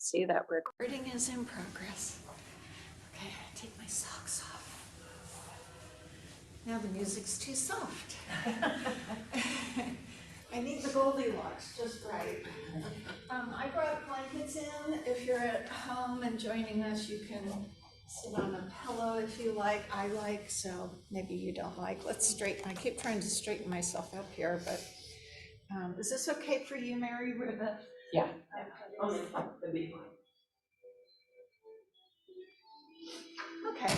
See that recording is in progress. Okay, take my socks off. Now the music's too soft. I need the Goldilocks just right. I brought blankets in. If you're at home and joining us, you can sit on a pillow if you like. I like, so maybe you don't like. Let's straighten. I keep trying to straighten myself up here, but is this okay for you, Mary? Yeah. That'd be fine. Okay,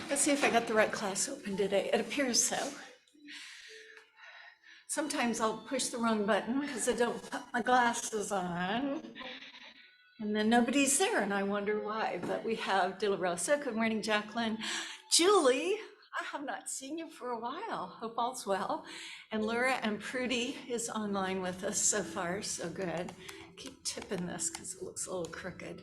let's see if I got the right class open today. It appears so. Sometimes I'll push the wrong button because I don't put my glasses on. And then nobody's there and I wonder why. But we have De La Rosa. Good morning, Jacqueline. Julie, I have not seen you for a while. Hope all's well. And Laura and Prudy is online with us so far. So good. Keep tipping this because it looks a little crooked.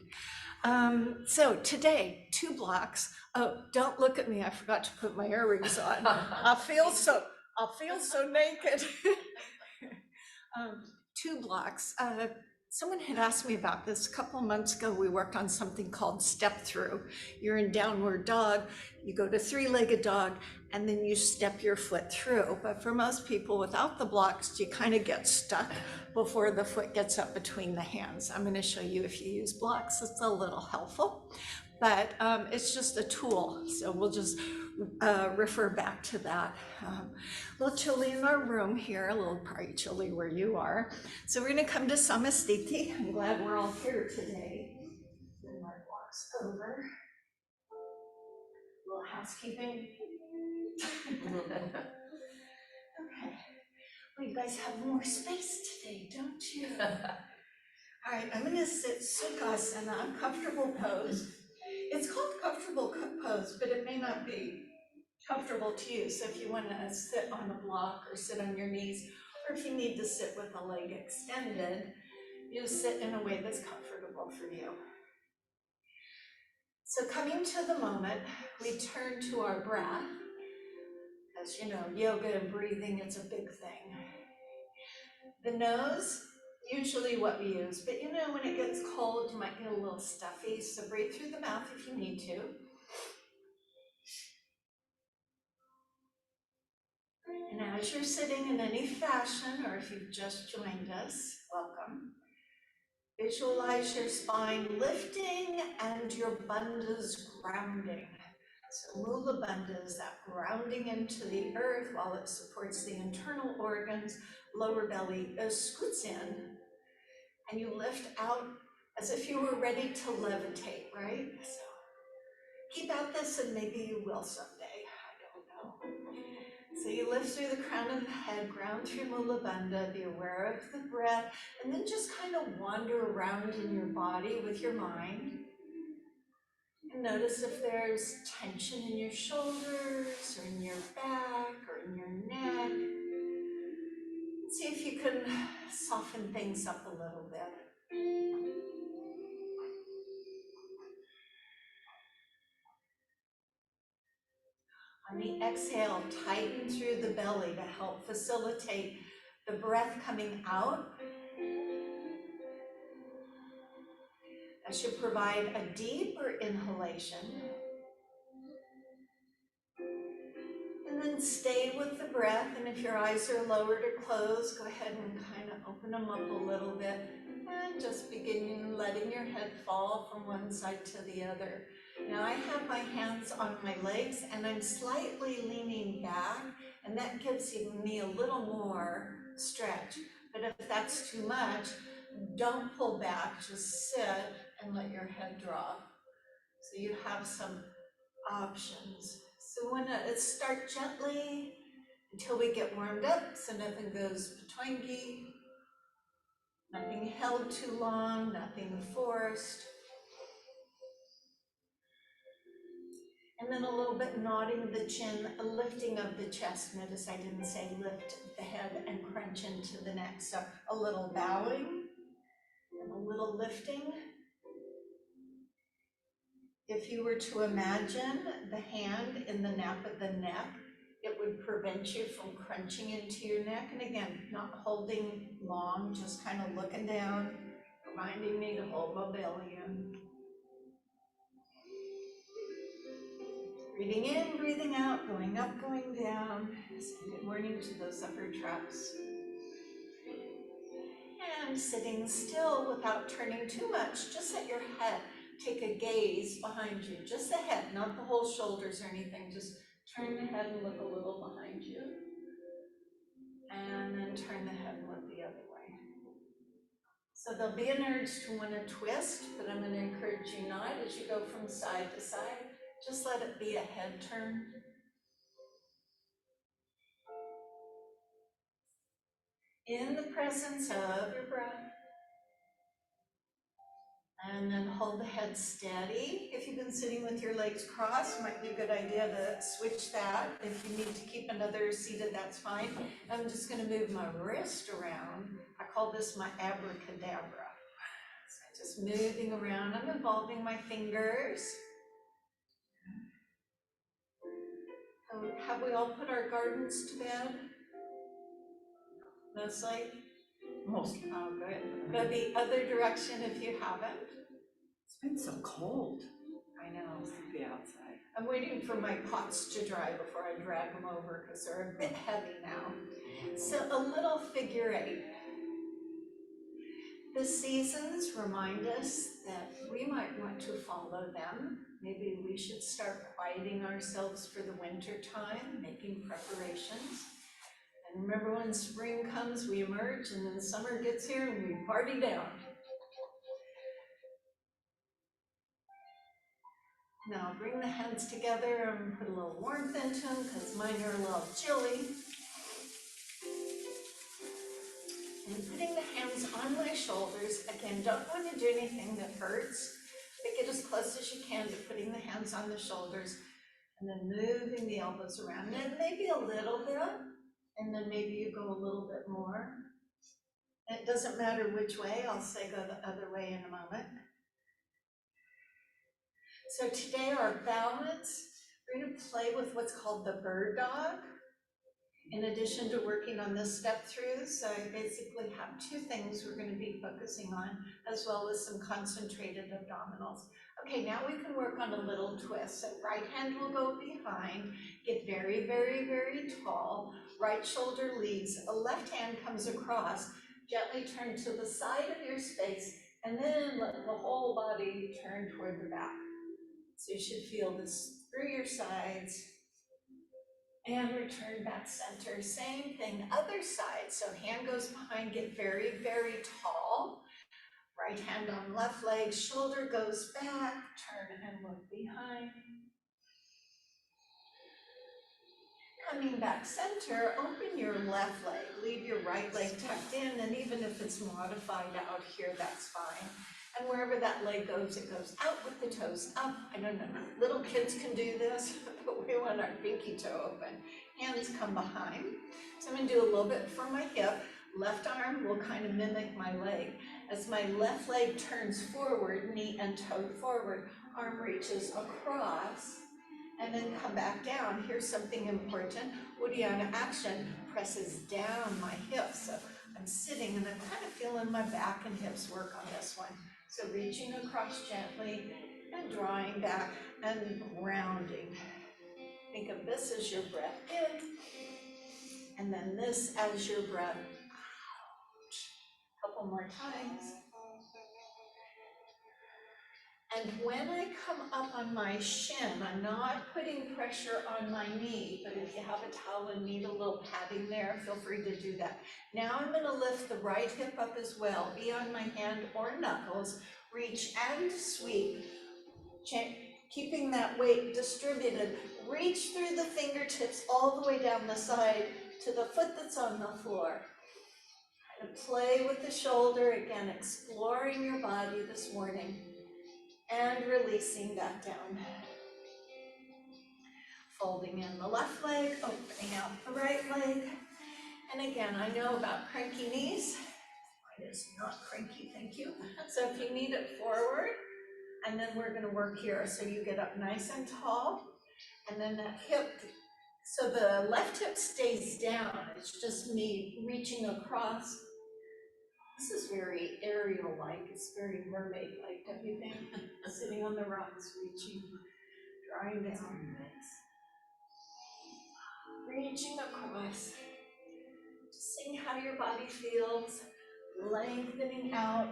So today, 2 blocks. Oh, don't look at me. I forgot to put my earrings on. I'll feel so naked. 2 blocks. Someone had asked me about this a couple of months ago. We worked on something called step through. You're in downward dog, you go to 3-legged dog, and then you step your foot through. But for most people without the blocks, you kind of get stuck before the foot gets up between the hands. I'm going to show you if you use blocks, it's a little helpful, but it's just a tool. So we'll just refer back to that. A little chilly in our room here, a little probably chilly where you are. So we're going to come to Samastiti. I'm glad we're all here today. And Mark walks over. A little housekeeping. Okay. Well, you guys have more space today, don't you? All right, I'm going to sit Sukhasana, comfortable pose. It's called comfortable pose, but it may not be comfortable to you. So if you want to sit on a block or sit on your knees, or if you need to sit with a leg extended, you sit in a way that's comfortable for you. So coming to the moment, we turn to our breath. As you know, yoga and breathing, it's a big thing. The nose, usually what we use, but you know, when it gets cold, you might get a little stuffy, so breathe through the mouth if you need to. And as you're sitting in any fashion, or if you've just joined us, welcome. Visualize your spine lifting and your bandhas grounding. So Mula Bandha is that grounding into the earth while it supports the internal organs. Lower belly scoots in, and you lift out as if you were ready to levitate, right? So keep at this, and maybe you will someday. I don't know. So you lift through the crown of the head, ground through Mula Bandha, be aware of the breath, and then just kind of wander around in your body with your mind. And notice if there's tension in your shoulders, or in your back, or in your neck. See if you can soften things up a little bit. On the exhale, tighten through the belly to help facilitate the breath coming out. That should provide a deeper inhalation. And then stay with the breath, and if your eyes are lowered or closed, go ahead and kind of open them up a little bit, and just begin letting your head fall from one side to the other. Now I have my hands on my legs, and I'm slightly leaning back, and that gives me a little more stretch. But if that's too much, don't pull back, just sit and let your head drop. So you have some options. So we want to start gently until we get warmed up, so nothing goes patwangi, nothing held too long, nothing forced. And then a little bit nodding the chin, a lifting of the chest. Notice I didn't say lift the head and crunch into the neck. So a little bowing and a little lifting. If you were to imagine the hand in the nape of the neck, it would prevent you from crunching into your neck. And again, not holding long, just kind of looking down from reminding me to hold my belly in. Breathing in, breathing out, going up, going down. Saying good morning to those upper traps. And sitting still without turning too much, just let your head take a gaze behind you, just the head, not the whole shoulders or anything, just turn the head and look a little behind you. And then turn the head and look the other way. So there'll be an urge to want to twist, but I'm going to encourage you not as you go from side to side. Just let it be a head turn. In the presence of your breath. And then hold the head steady. If you've been sitting with your legs crossed, it might be a good idea to switch that. If you need to keep another seated, that's fine. I'm just going to move my wrist around. I call this my abracadabra. So just moving around. I'm involving my fingers. Have we all put our gardens to bed? Mostly? Mostly. Oh, good. Go the other direction if you haven't. It's been so cold. I know. To be outside. I'm waiting for my pots to dry before I drag them over because they're a bit heavy now. So a little figure eight. The seasons remind us that we might want to follow them. Maybe we should start quieting ourselves for the winter time, making preparations. And remember, when spring comes, we emerge, and then summer gets here and we party down. Now bring the hands together and put a little warmth into them because mine are a little chilly. And putting the hands on my shoulders, again, don't want to do anything that hurts, but get as close as you can to putting the hands on the shoulders and then moving the elbows around. And maybe a little bit, and then maybe you go a little bit more. It doesn't matter which way, I'll say go the other way in a moment. So today our balance, we're going to play with what's called the bird dog. In addition to working on this step through, so I basically have two things we're going to be focusing on, as well as some concentrated abdominals. Okay, now we can work on a little twist. So right hand will go behind, get very, very, very tall. Right shoulder leads, a left hand comes across, gently turn to the side of your space, and then let the whole body turn toward the back. So you should feel this through your sides. And return back center, same thing, other side. So hand goes behind, get very, very tall. Right hand on left leg, shoulder goes back, turn and look behind. Coming back center, open your left leg, leave your right leg tucked in, and even if it's modified out here, that's fine. And wherever that leg goes, it goes out with the toes up. I don't know, little kids can do this, but we want our pinky toe open. Hands come behind. So I'm gonna do a little bit for my hip. Left arm will kind of mimic my leg. As my left leg turns forward, knee and toe forward, arm reaches across, and then come back down. Here's something important. Uddiyana action presses down my hips. So I'm sitting and I'm kind of feeling my back and hips work on this one. So reaching across gently and drawing back and grounding. Think of this as your breath in, and then this as your breath out. A couple more times. And when I come up on my shin, I'm not putting pressure on my knee, but if you have a towel and need a little padding there, feel free to do that. Now I'm going to lift the right hip up as well, be on my hand or knuckles, reach and sweep, keeping that weight distributed. Reach through the fingertips all the way down the side to the foot that's on the floor. Kind of play with the shoulder, again, exploring your body this morning. And releasing that down. Folding in the left leg, opening out the right leg. And again, I know about cranky knees. Mine is not cranky, thank you. So if you need it forward, and then we're gonna work here. So you get up nice and tall, and then that hip, so the left hip stays down. It's just me reaching across. This is very aerial-like, it's very mermaid-like, don't you think? Sitting on the rocks, reaching, drawing down, reaching across. Just seeing how your body feels, lengthening out,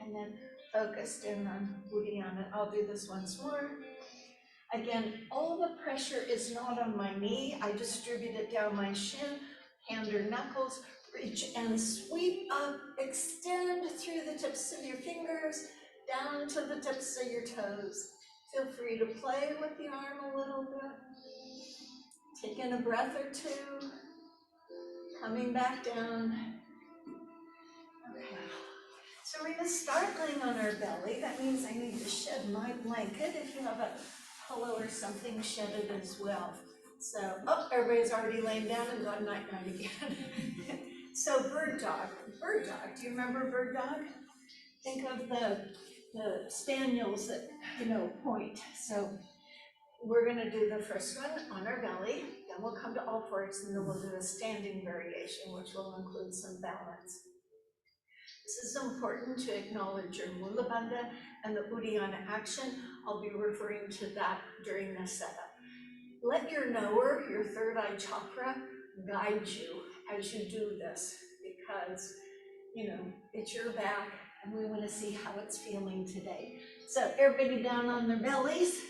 and then focused in on Uddiyana. I'll do this once more. Again, all the pressure is not on my knee. I distribute it down my shin, hand or knuckles, reach and sweep up, extend through the tips of your fingers, down to the tips of your toes. Feel free to play with the arm a little bit. Take in a breath or two, coming back down. Okay. So we're gonna start laying on our belly. That means I need to shed my blanket. If you have a pillow or something, shed it as well. So, oh, everybody's already laying down and gone night-night again. So bird dog. Bird dog, do you remember bird dog? Think of the spaniels that, point. So we're gonna do the first one on our belly, then we'll come to all fours, and then we'll do a standing variation, which will include some balance. This is important to acknowledge your Mula Bandha and the Uddiyana action. I'll be referring to that during the setup. Let your knower, your third eye chakra, guide you as you do this, because, it's your back and we want to see how it's feeling today. So everybody down on their bellies.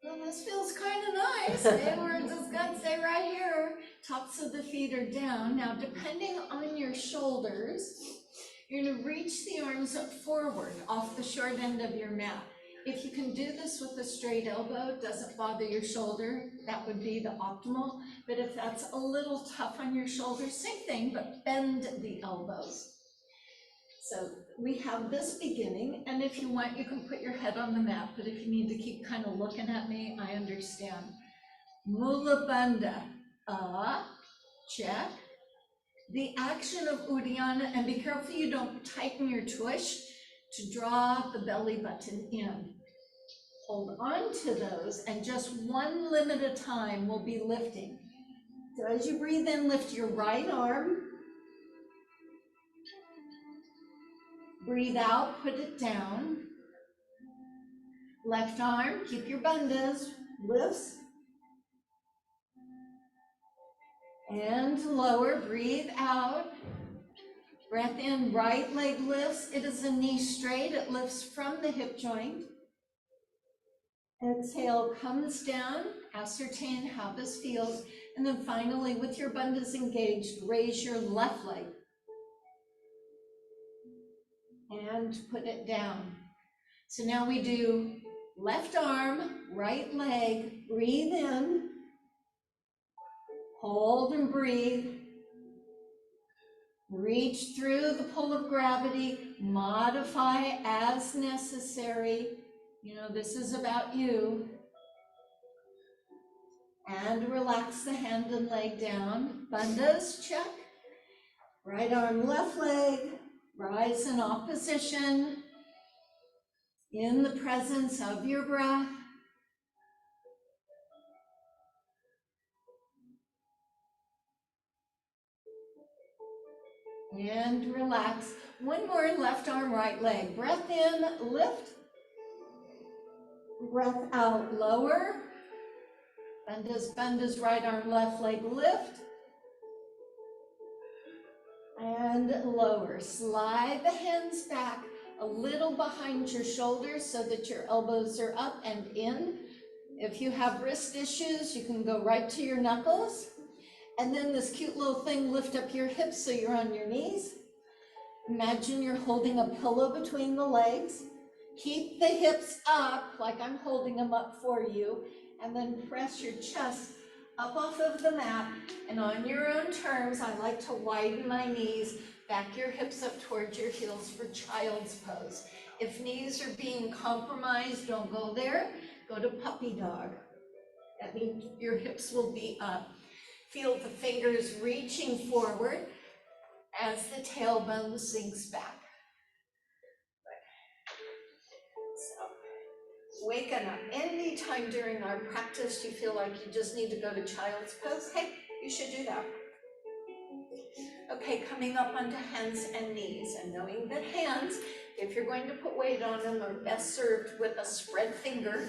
Well, this feels kind of nice. Maybe we're just gonna stay right here. Tops of the feet are down. Now, depending on your shoulders, you're gonna reach the arms up forward off the short end of your mat. If you can do this with a straight elbow, doesn't bother your shoulder, that would be the optimal. But if that's a little tough on your shoulders, same thing, but bend the elbows. So we have this beginning, and if you want, you can put your head on the mat, but if you need to keep kind of looking at me, I understand. Mula Bandha, check. The action of Uddiyana, and be careful you don't tighten your tush to draw the belly button in. Hold on to those, and just one limb at a time will be lifting. So as you breathe in, lift your right arm. Breathe out, put it down. Left arm, keep your bandhas, lifts. And lower, breathe out. Breath in, right leg lifts. It is a knee straight, it lifts from the hip joint. Exhale, comes down, ascertain how this feels. And then finally, with your bandhas engaged, raise your left leg. And put it down. So now we do left arm, right leg, breathe in, hold and breathe, reach through the pull of gravity, modify as necessary. This is about you. And relax the hand and leg down. Bandhas, check. Right arm, left leg, rise in opposition, in the presence of your breath. And relax. One more, left arm, right leg. Breath in, lift. Breath out, lower. Bandhas, right arm, left leg, lift. And lower. Slide the hands back a little behind your shoulders so that your elbows are up and in. If you have wrist issues, you can go right to your knuckles. And then this cute little thing, lift up your hips so you're on your knees. Imagine you're holding a pillow between the legs. Keep the hips up like I'm holding them up for you, and then press your chest up off of the mat. And on your own terms, I like to widen my knees, back your hips up towards your heels for child's pose. If knees are being compromised, don't go there. Go to puppy dog. That means your hips will be up. Feel the fingers reaching forward as the tailbone sinks back. So, waking up. Anytime during our practice you feel like you just need to go to child's pose, hey, You should do that. Okay, coming up onto hands and knees, and knowing that hands, if you're going to put weight on them, are best served with a spread finger,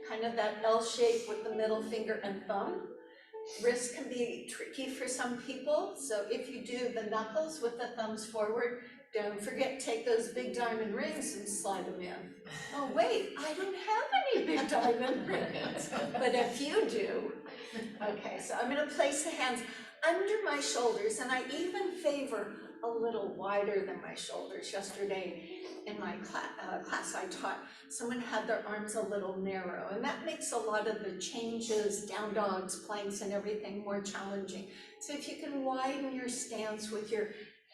kind of that L shape with the middle finger and thumb. Wrist can be tricky for some people, so if you do the knuckles with the thumbs forward, don't forget to take those big diamond rings and slide them in. Oh wait, I don't have any big diamond rings, but if you do. Okay, so I'm going to place the hands under my shoulders, and I even favor a little wider than my shoulders. Yesterday in my class I taught, someone had their arms a little narrow, and that makes a lot of the changes, down dogs, planks, and everything more challenging. So if you can widen your stance with your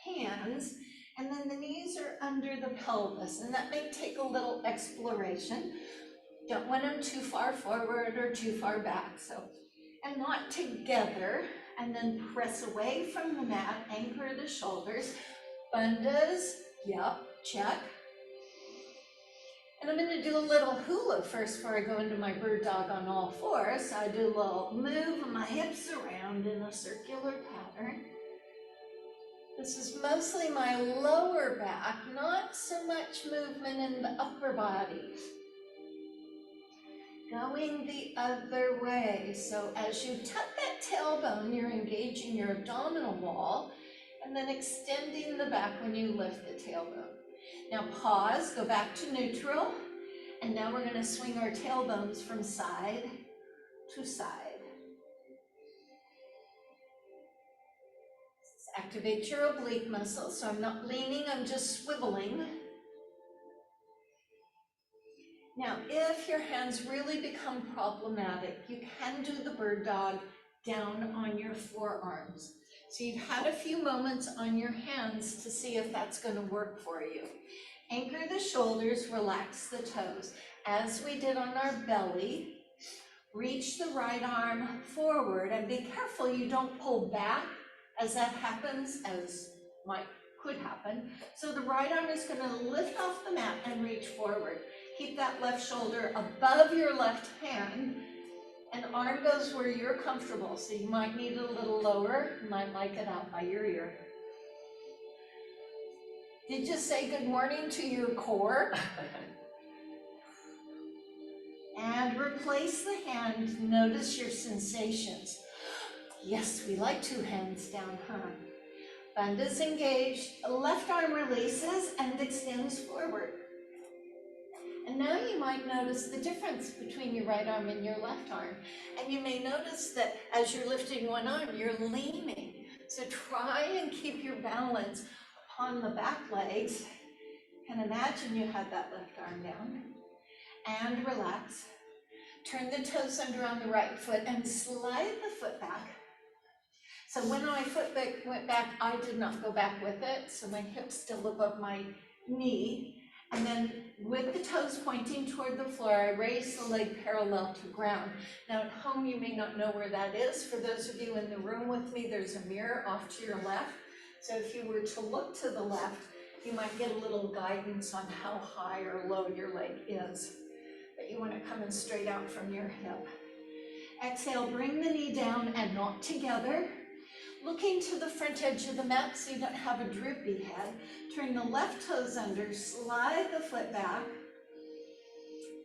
hands, and then the knees are under the pelvis, and that may take a little exploration. Don't want them too far forward or too far back, so, and not together, and then press away from the mat, anchor the shoulders, bandhas, yep, check. And I'm gonna do a little hula first before I go into my bird dog on all fours. So I do a little move of my hips around in a circular pattern. This is mostly my lower back, not so much movement in the upper body. Going the other way. So as you tuck that tailbone, you're engaging your abdominal wall and then extending the back when you lift the tailbone. Now pause, go back to neutral, and now we're going to swing our tailbones from side to side. Activate your oblique muscles, so I'm not leaning, I'm just swiveling. Now, if your hands really become problematic, you can do the bird dog down on your forearms. So you've had a few moments on your hands to see if that's going to work for you. Anchor the shoulders, relax the toes. As we did on our belly, reach the right arm forward, and be careful you don't pull back as that happens, as could happen. So the right arm is going to lift off the mat and reach forward. Keep that left shoulder above your left hand, and arm goes where you're comfortable. So you might need it a little lower, you might like it out by your ear. Did you say good morning to your core? And replace the hand, notice your sensations. Yes, we like two hands down, huh? Bandhas engaged, left arm releases and extends forward. And now you might notice the difference between your right arm and your left arm. And you may notice that as you're lifting one arm, you're leaning. So try and keep your balance upon the back legs. And imagine you had that left arm down. And relax. Turn the toes under on the right foot and slide the foot back. So when my foot went back, I did not go back with it. So my hip's still above my knee. And then with the toes pointing toward the floor, I raise the leg parallel to ground. Now at home, you may not know where that is. For those of you in the room with me, there's a mirror off to your left. So if you were to look to the left, you might get a little guidance on how high or low your leg is. But you want it coming straight out from your hip. Exhale, bring the knee down and not together. Looking to the front edge of the mat so you don't have a droopy head. Turn the left toes under, slide the foot back.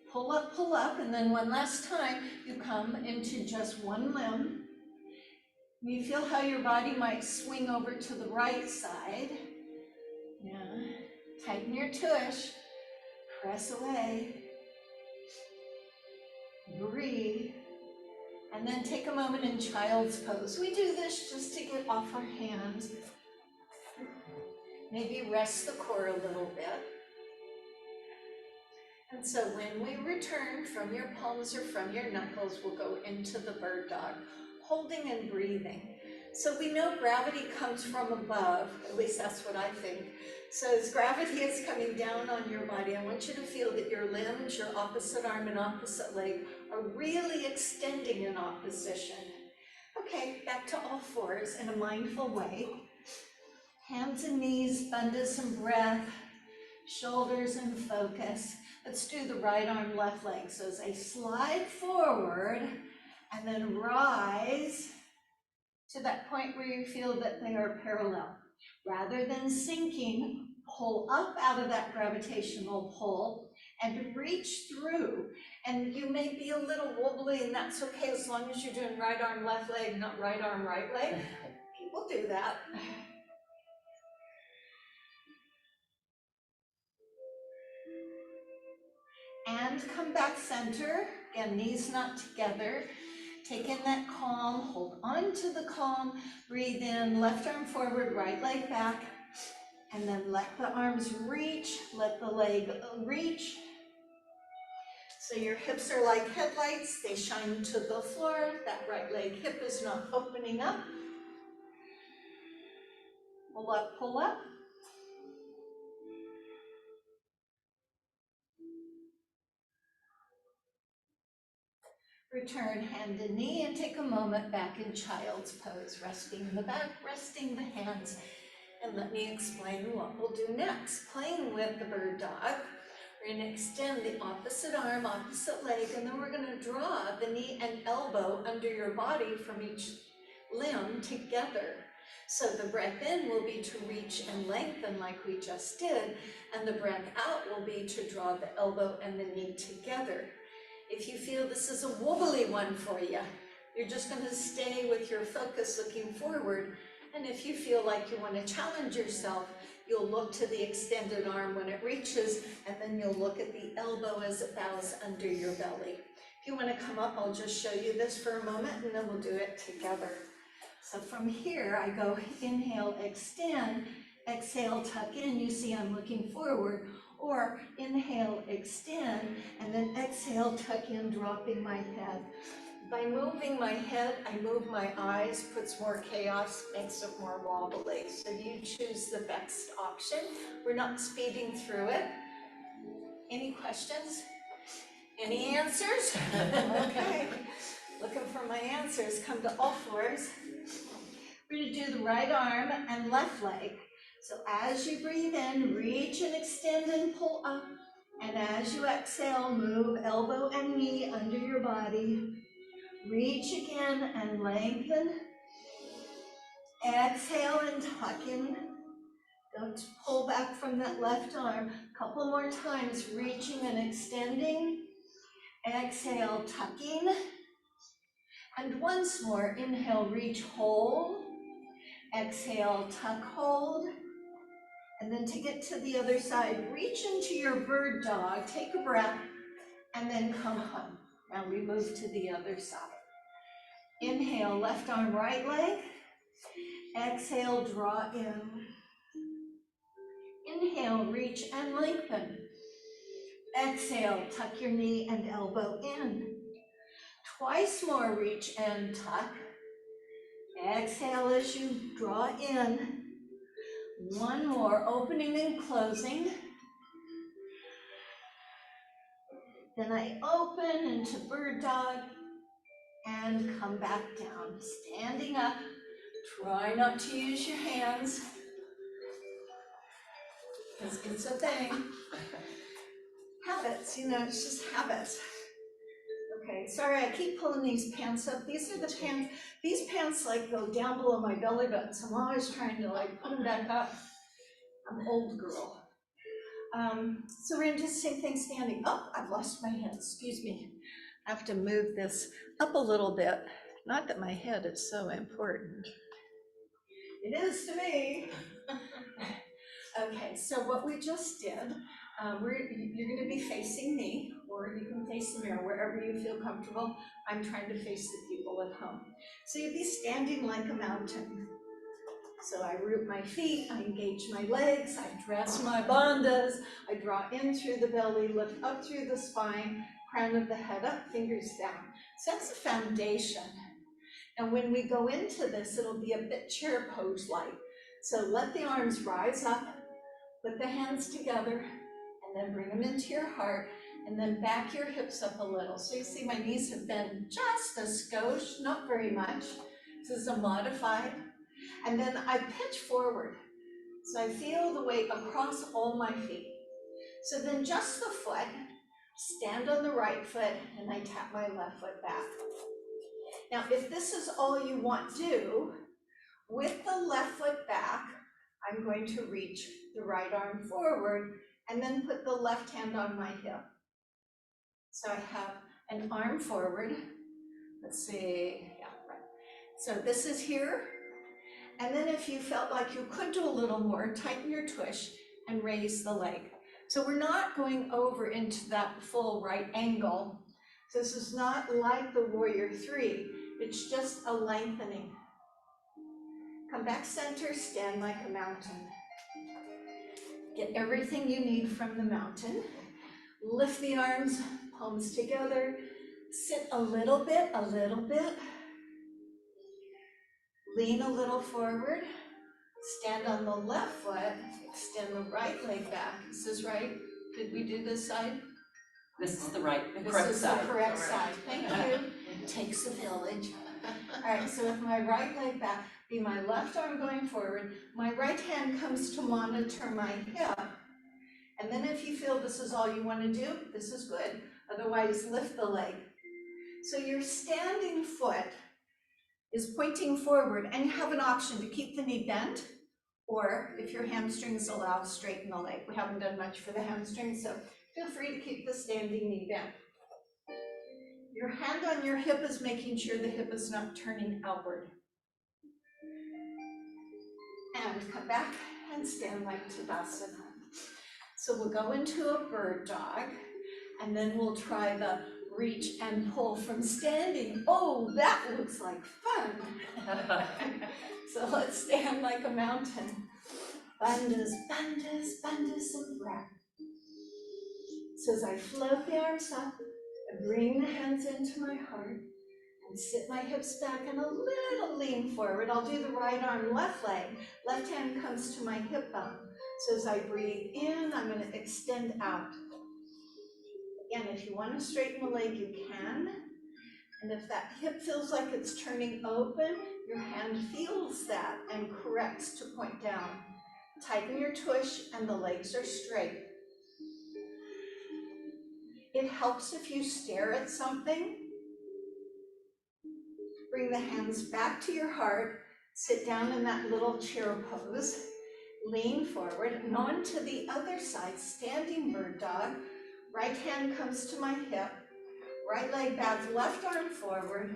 Pull up, and then one last time, you come into just one limb. You feel how your body might swing over to the right side. Yeah. Tighten your tush. Press away. Breathe. And then take a moment in child's pose. We do this just to get off our hands. Maybe rest the core a little bit. And so when we return from your palms or from your knuckles, we'll go into the bird dog, holding and breathing. So we know gravity comes from above, at least that's what I think. So as gravity is coming down on your body, I want you to feel that your limbs, your opposite arm and opposite leg are really extending in opposition. Okay, back to all fours in a mindful way. Hands and knees, bandhas and breath, shoulders and focus. Let's do the right arm, left leg. So as I slide forward and then rise to that point where you feel that they are parallel. Rather than sinking, pull up out of that gravitational pull and reach through. And you may be a little wobbly, and that's okay as long as you're doing right arm, left leg, not right arm, right leg. People do that. And come back center. Again, knees not together. Take in that calm, hold on to the calm, breathe in, left arm forward, right leg back, and then let the arms reach, let the leg reach. So your hips are like headlights, they shine to the floor, that right leg hip is not opening up. Pull up, pull up. Return hand and knee and take a moment back in child's pose, resting the back, resting the hands. And let me explain what we'll do next. Playing with the bird dog, we're going to extend the opposite arm, opposite leg, and then we're going to draw the knee and elbow under your body from each limb together. So the breath in will be to reach and lengthen like we just did, and the breath out will be to draw the elbow and the knee together. If you feel this is a wobbly one for you, you're just going to stay with your focus looking forward. And if you feel like you want to challenge yourself, you'll look to the extended arm when it reaches, and then you'll look at the elbow as it bows under your belly. If you want to come up, I'll just show you this for a moment, and then we'll do it together. So from here, I go inhale, extend, exhale, tuck in. You see I'm looking forward. Or inhale, extend, and then exhale, tuck in, dropping my head. By moving my head, I move my eyes, puts more chaos, makes it more wobbly. So you choose the best option. We're not speeding through it. Any questions? Any answers? Okay. Looking for my answers. Come to all fours. We're going to do the right arm and left leg. So as you breathe in, reach and extend and pull up. And as you exhale, move elbow and knee under your body. Reach again and lengthen. Exhale and tuck in. Don't pull back from that left arm. A couple more times, reaching and extending. Exhale, tucking. And once more, inhale, reach, hold. Exhale, tuck, hold. And then to get to the other side, reach into your bird dog, take a breath, and then come home. Now we move to the other side. Inhale, left arm, right leg. Exhale, draw in. Inhale, reach and lengthen. Exhale, tuck your knee and elbow in. Twice more, reach and tuck. Exhale as you draw in. One more, opening and closing. Then I open into bird dog and come back down. Standing up, try not to use your hands, because it's a thing. Habits, it's just habits. Okay, sorry, I keep pulling these pants up. These are the pants, these pants like go down below my belly button, so I'm always trying to like put them back up. I'm an old girl. So we're gonna do the same thing standing. Oh, I've lost my head, excuse me. I have to move this up a little bit. Not that my head is so important. It is to me. Okay, so what we just did, you're gonna be facing me, or you can face the mirror, wherever you feel comfortable. I'm trying to face the people at home. So you'd be standing like a mountain. So I root my feet, I engage my legs, I dress my bandhas, I draw in through the belly, lift up through the spine, crown of the head up, fingers down. So that's the foundation. And when we go into this, it'll be a bit chair pose-like. So let the arms rise up, put the hands together, and then bring them into your heart, and then back your hips up a little. So you see my knees have been just a skosh, not very much. This is a modified. And then I pitch forward. So I feel the weight across all my feet. So then just the foot, stand on the right foot, and I tap my left foot back. Now, if this is all you want to do, With the left foot back, I'm going to reach the right arm forward and then put the left hand on my hip. So I have an arm forward. Let's see, yeah, right. So this is here. And then if you felt like you could do a little more, tighten your tush and raise the leg. So we're not going over into that full right angle. This is not like the warrior three. It's just a lengthening. Come back center, stand like a mountain. Get everything you need from the mountain. Lift the arms, palms together. Sit a little bit. Lean a little forward. Stand on the left foot. Extend the right leg back. This is right. Did we do this side? This is the right, the This correct is side. the correct side. Thank you. It takes a village. All right, so with my right leg back, be my left arm going forward. My right hand comes to monitor my hip. And then if you feel this is all you want to do, this is good. Otherwise, lift the leg. So your standing foot is pointing forward, and you have an option to keep the knee bent, or if your hamstrings allow, straighten the leg. We haven't done much for the hamstrings, so feel free to keep the standing knee bent. Your hand on your hip is making sure the hip is not turning outward. And come back and stand like Tadasana. So we'll go into a bird dog, and then we'll try the reach and pull from standing. Oh, that looks like fun. So let's stand like a mountain. Bandhas, bandhas, bandhas of breath. So as I float the arms up, I bring the hands into my heart and sit my hips back and a little lean forward. I'll do the right arm, left leg. Left hand comes to my hip bone. So as I breathe in, I'm going to extend out. Again, if you want to straighten the leg, you can. And if that hip feels like it's turning open, your hand feels that and corrects to point down. Tighten your tush and the legs are straight. It helps if you stare at something. Bring the hands back to your heart. Sit down in that little chair pose. Lean forward and on to the other side, standing bird dog. Right hand comes to my hip. Right leg back, left arm forward.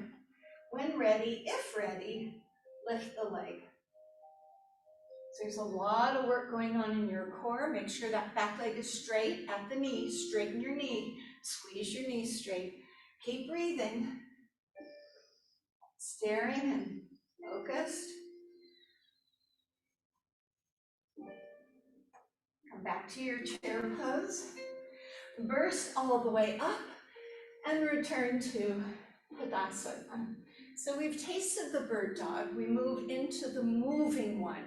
When ready, if ready, lift the leg. So there's a lot of work going on in your core. Make sure that back leg is straight at the knee. Straighten your knee. Squeeze your knee straight. Keep breathing. Staring and focused. Come back to your chair pose. Burst all the way up and return to Tadasana. So we've tasted the bird dog. We move into the moving one.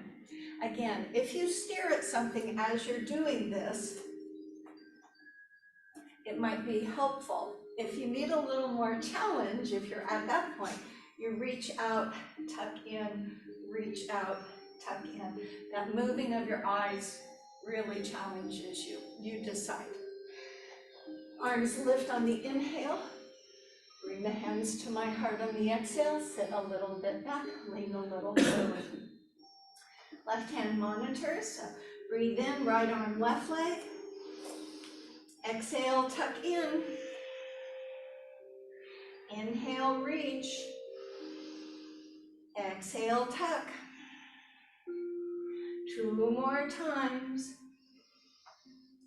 Again, if you stare at something as you're doing this, it might be helpful. If you need a little more challenge, if you're at that point, you reach out, tuck in, reach out, tuck in. That moving of your eyes really challenges you. You decide. Arms lift on the inhale. Bring the hands to my heart on the exhale. Sit a little bit back, lean a little forward. Left hand monitors. So breathe in, right arm, left leg. Exhale, tuck in. Inhale, reach. Exhale, tuck. 2 more times.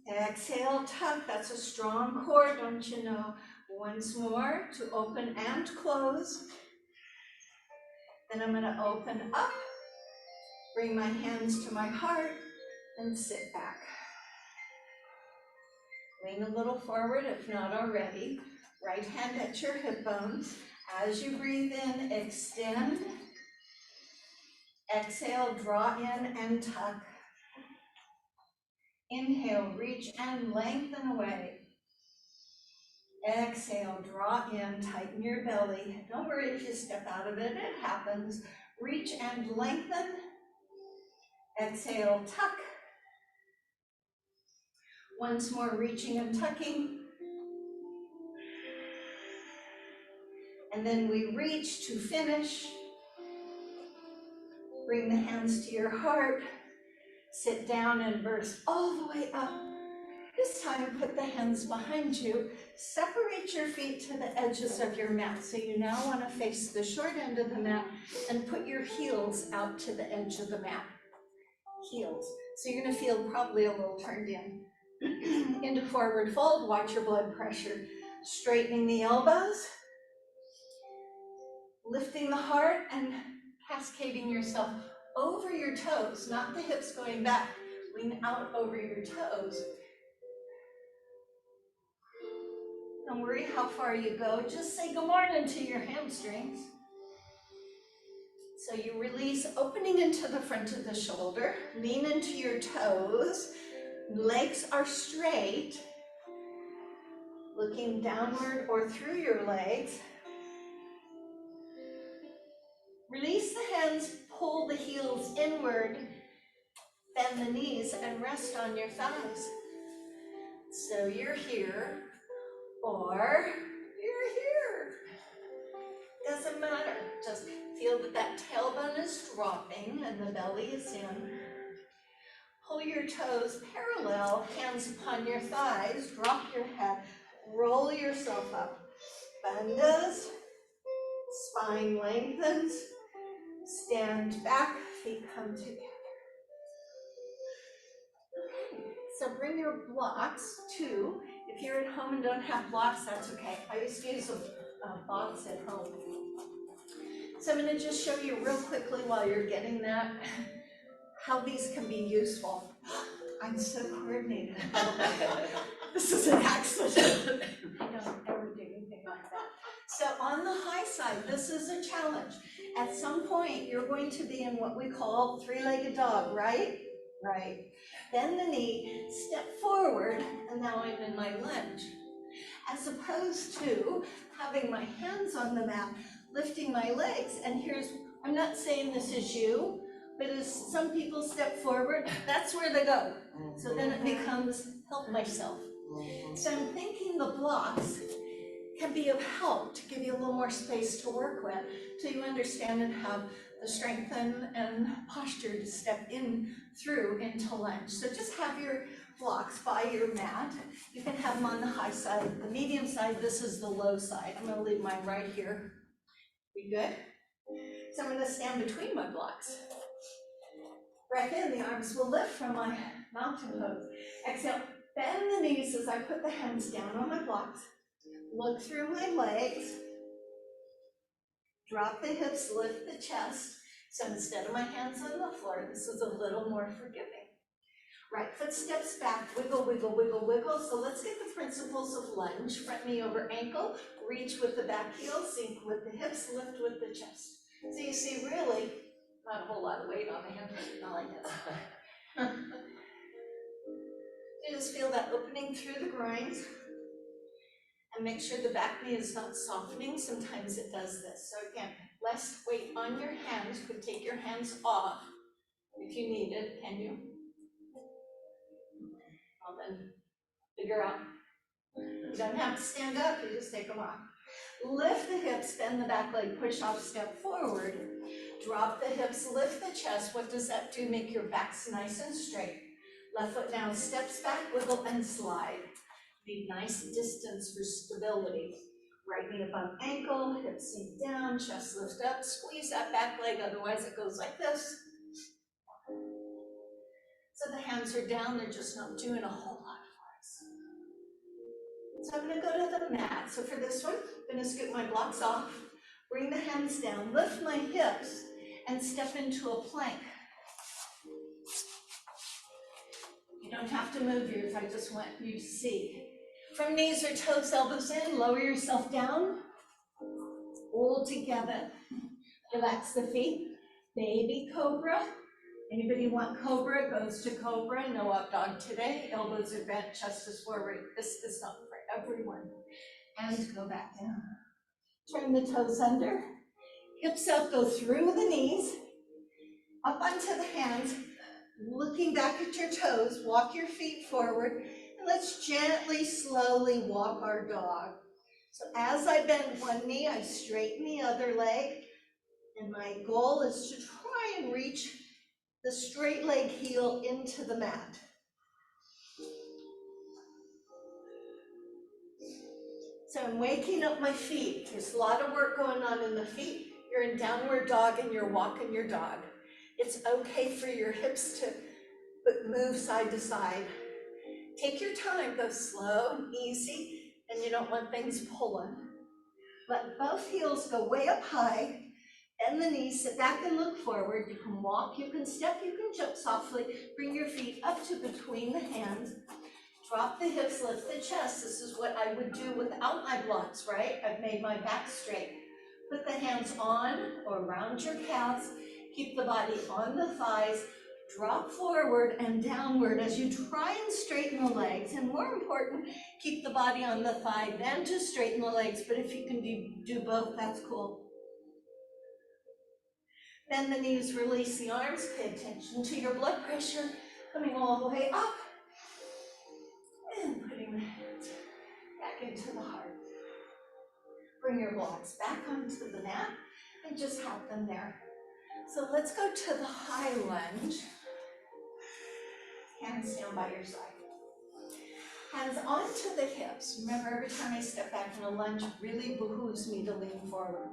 Exhale, tuck. That's a strong core, don't you know? Once more to open and close. Then I'm going to open up, bring my hands to my heart, and sit back. Lean a little forward if not already. Right hand at your hip bone. As you breathe in, extend. Exhale, draw in and tuck. Inhale, reach and lengthen away. Exhale, draw in, tighten your belly. Don't worry if you step out of it, it happens. Reach and lengthen. Exhale, tuck. Once more, reaching and tucking. And then we reach to finish. Bring the hands to your heart. Sit down and burst all the way up. This time, put the hands behind you. Separate your feet to the edges of your mat. So you now want to face the short end of the mat and put your heels out to the edge of the mat. Heels. So you're going to feel probably a little turned in. Into forward fold. Watch your blood pressure. Straightening the elbows. Lifting the heart and cascading yourself over your toes, not the hips going back. Lean out over your toes. Don't worry how far you go. Just say good morning to your hamstrings. So you release, opening into the front of the shoulder. Lean into your toes. Legs are straight. Looking downward or through your legs. Release the hands, pull the heels inward. Bend the knees and rest on your thighs. So you're here or you're here. Doesn't matter. Just feel that that tailbone is dropping and the belly is in. Pull your toes parallel, hands upon your thighs. Drop your head. Roll yourself up. Bandhas. Spine lengthens. Stand back. Feet come together. So bring your blocks too. If you're at home and don't have blocks, that's okay. I used to use a box at home. So I'm going to just show you real quickly while you're getting that, how these can be useful. I'm so coordinated. This is an accident. I don't ever do anything like that. So on the high side, this is a challenge. At some point, you're going to be in what we call three-legged dog, right? Right. Bend the knee, step forward, and now I'm in my lunge. As opposed to having my hands on the mat, lifting my legs, and here's, I'm not saying this is you, but as some people step forward, that's where they go. So then it becomes help myself. So I'm thinking the blocks can be of help to give you a little more space to work with, till you understand and have the strength and posture to step in through into lunge. So just have your blocks by your mat. You can have them on the high side, the medium side, this is the low side. I'm gonna leave mine right here. We good? So I'm gonna stand between my blocks. Breath in, the arms will lift from my mountain pose. Exhale, bend the knees as I put the hands down on my blocks. Look through my legs. Drop the hips, lift the chest. So instead of my hands on the floor, this is a little more forgiving. Right foot steps back, wiggle, wiggle, wiggle, wiggle. So let's get the principles of lunge. Front knee over ankle, reach with the back heel, sink with the hips, lift with the chest. So you see really, not a whole lot of weight on the hand, not like this. You just feel that opening through the groins. And make sure the back knee is not softening. Sometimes it does this. So again, less weight on your hands. You could take your hands off if you need it. Can you? Well, then figure out. You don't have to stand up. You just take them off. Lift the hips, bend the back leg, push off, step forward. Drop the hips, lift the chest. What does that do? Make your backs nice and straight. Left foot down, steps back, wiggle and slide. Need nice distance for stability. Right knee above ankle, hips sink down, chest lift up, squeeze that back leg, otherwise it goes like this. So the hands are down, they're just not doing a whole lot for us. So I'm gonna go to the mat. So for this one, I'm gonna scoot my blocks off, bring the hands down, lift my hips, and step into a plank. You don't have to move yours, I just want you to see. From knees or toes, elbows in, lower yourself down. All together. Relax the feet. Baby cobra. Anybody want cobra? Goes to cobra. No up dog today. Elbows are bent, chest is forward. This is not for everyone. And go back down. Turn the toes under. Hips up, go through the knees. Up onto the hands. Looking back at your toes, walk your feet forward. Let's gently, slowly walk our dog. So as I bend one knee, I straighten the other leg. And my goal is to try and reach the straight leg heel into the mat. So I'm waking up my feet. There's a lot of work going on in the feet. You're in downward dog and you're walking your dog. It's okay for your hips to move side to side. Take your time, go slow and easy, and you don't want things pulling. Let both heels go way up high. Bend the knees, sit back and look forward. You can walk, you can step, you can jump softly. Bring your feet up to between the hands. Drop the hips, lift the chest. This is what I would do without my blocks, right? I've made my back straight. Put the hands on or around your calves. Keep the body on the thighs. Drop forward and downward as you try and straighten the legs. And more important, keep the body on the thigh, then to straighten the legs. But if you can do both, that's cool. Bend the knees, release the arms. Pay attention to your blood pressure coming all the way up. And putting the hands back into the heart. Bring your blocks back onto the mat and just have them there. So let's go to the high lunge. Hands down by your side. Hands onto the hips. Remember, every time I step back in a lunge, it really behooves me to lean forward.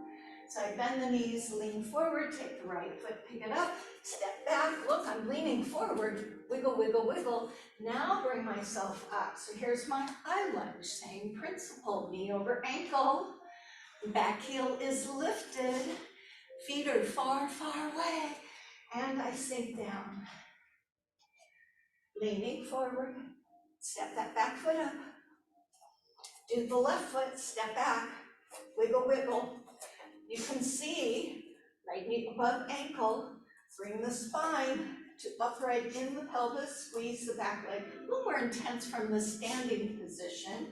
So I bend the knees, lean forward, take the right foot, pick it up, step back. Look, I'm leaning forward. Wiggle, wiggle, wiggle. Now bring myself up. So here's my high lunge. Same principle, knee over ankle. Back heel is lifted. Feet are far, far away. And I sink down. Leaning forward. Step that back foot up. Do the left foot, step back. Wiggle, wiggle. You can see right knee above ankle. Bring the spine to upright in the pelvis. Squeeze the back leg. A little more intense from the standing position.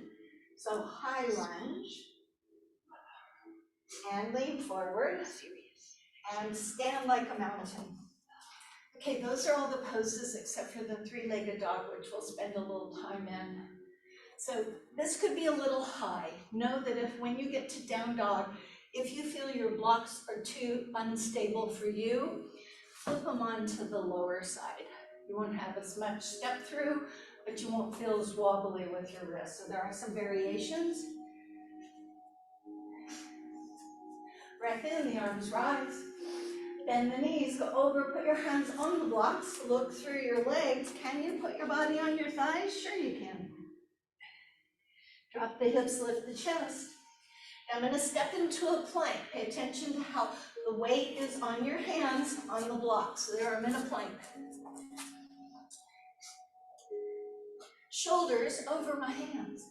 So high lunge. And lean forward. And stand like a mountain. Okay, those are all the poses except for the three-legged dog, which we'll spend a little time in. So this could be a little high. Know that if when you get to down dog, if you feel your blocks are too unstable for you, flip them onto the lower side. You won't have as much step through, but you won't feel as wobbly with your wrist. So there are some variations. Breath in, the arms rise. Bend the knees, go over, put your hands on the blocks, look through your legs. Can you put your body on your thighs? Sure you can. Drop the hips, lift the chest. I'm going to step into a plank. Pay attention to how the weight is on your hands on the blocks. So there I'm in a plank. Shoulders over my hands.